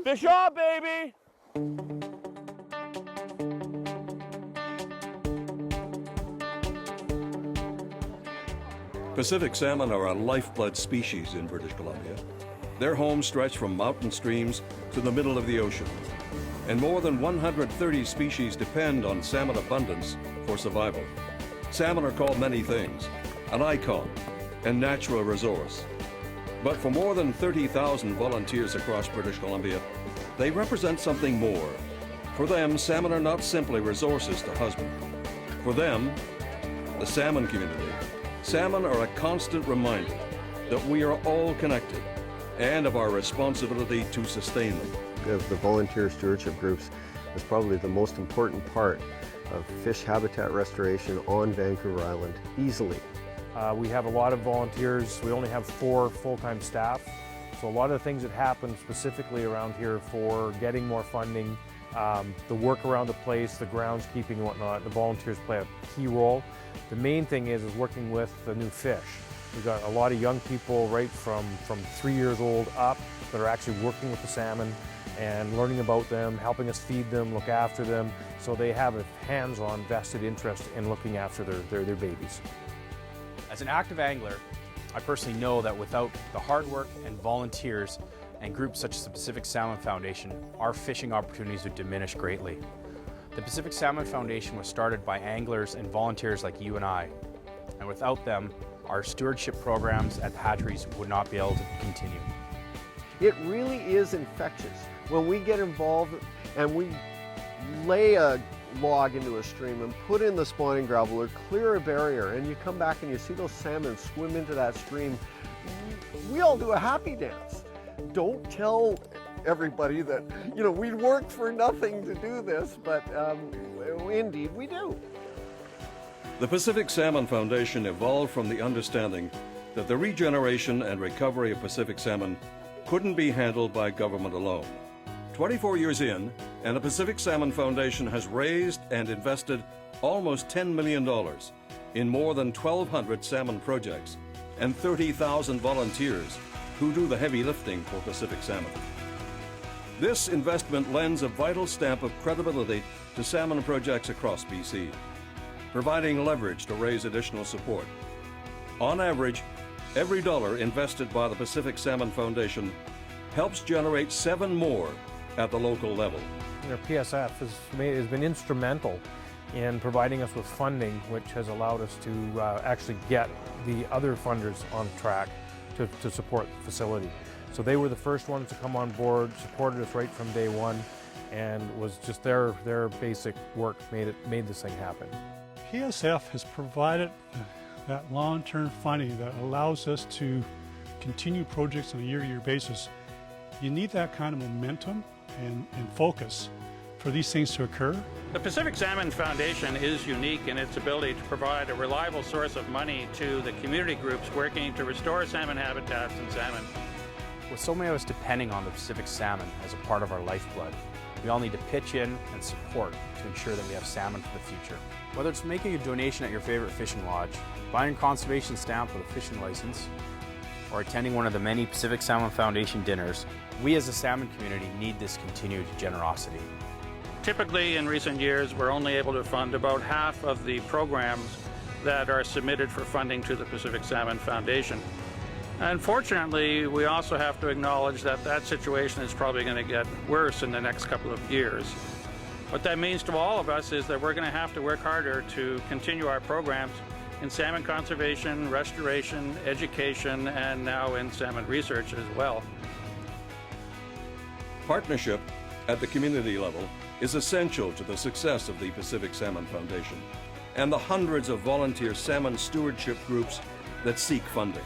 Fish on, baby! Pacific salmon are a lifeblood species in British Columbia. Their homes stretch from mountain streams to the middle of the ocean. And more than 130 species depend on salmon abundance for survival. Salmon are called many things: an icon and natural resource. But for more than 30,000 volunteers across British Columbia, they represent something more. For them, salmon are not simply resources to husband. For them, the salmon community, salmon are a constant reminder that we are all connected and of our responsibility to sustain them. The volunteer stewardship groups is probably the most important part of fish habitat restoration on Vancouver Island, easily. We have a lot of volunteers. We only have 4 full-time staff. So a lot of the things that happen specifically around here for getting more funding, the work around the place, the groundskeeping and whatnot, the volunteers play a key role. The main thing is working with the new fish. We've got a lot of young people right from 3 years old up that are actually working with the salmon and learning about them, helping us feed them, look after them, so they have a hands-on vested interest in looking after their babies. As an active angler, I personally know that without the hard work and volunteers and groups such as the Pacific Salmon Foundation, our fishing opportunities would diminish greatly. The Pacific Salmon Foundation was started by anglers and volunteers like you and I, and without them, our stewardship programs at hatcheries would not be able to continue. It really is infectious. When we get involved and we lay a log into a stream and put in the spawning gravel or clear a barrier, and you come back and you see those salmon swim into that stream, we all do a happy dance. Don't tell everybody that, you know, we worked for nothing to do this, but indeed we do. The Pacific Salmon Foundation evolved from the understanding that the regeneration and recovery of Pacific salmon couldn't be handled by government alone. 24 years in, and the Pacific Salmon Foundation has raised and invested almost $10 million in more than 1,200 salmon projects and 30,000 volunteers who do the heavy lifting for Pacific salmon. This investment lends a vital stamp of credibility to salmon projects across BC, providing leverage to raise additional support. On average, every dollar invested by the Pacific Salmon Foundation helps generate 7 more at the local level. Our PSF has been instrumental in providing us with funding, which has allowed us to actually get the other funders on track to support the facility. So they were the first ones to come on board, supported us right from day one, and was just their basic work made this thing happen. PSF has provided that long-term funding that allows us to continue projects on a year-to-year basis. You need that kind of momentum and focus for these things to occur. The Pacific Salmon Foundation is unique in its ability to provide a reliable source of money to the community groups working to restore salmon habitats and salmon. With so many of us depending on the Pacific salmon as a part of our lifeblood, we all need to pitch in and support to ensure that we have salmon for the future. Whether it's making a donation at your favorite fishing lodge, buying a conservation stamp with a fishing license, or attending one of the many Pacific Salmon Foundation dinners, we as a salmon community need this continued generosity. Typically, in recent years, we're only able to fund about half of the programs that are submitted for funding to the Pacific Salmon Foundation. Unfortunately, we also have to acknowledge that that situation is probably going to get worse in the next couple of years. What that means to all of us is that we're going to have to work harder to continue our programs in salmon conservation, restoration, education, and now in salmon research as well. Partnership at the community level is essential to the success of the Pacific Salmon Foundation and the hundreds of volunteer salmon stewardship groups that seek funding.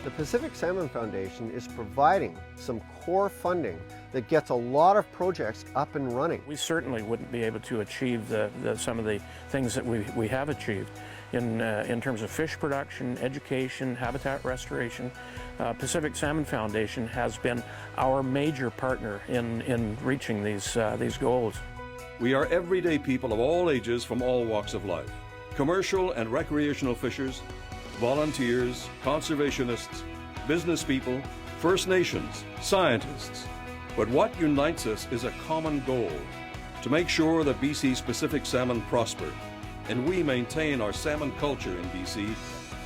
The Pacific Salmon Foundation is providing some core funding that gets a lot of projects up and running. We certainly wouldn't be able to achieve some of the things that we have achieved in terms of fish production, education, habitat restoration. Pacific Salmon Foundation has been our major partner in reaching these goals. We are everyday people of all ages from all walks of life. Commercial and recreational fishers, volunteers, conservationists, business people, First Nations, scientists. But what unites us is a common goal: to make sure that BC's Pacific salmon prosper and we maintain our salmon culture in BC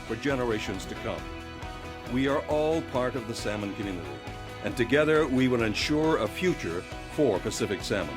for generations to come. We are all part of the salmon community, and together we will ensure a future for Pacific salmon.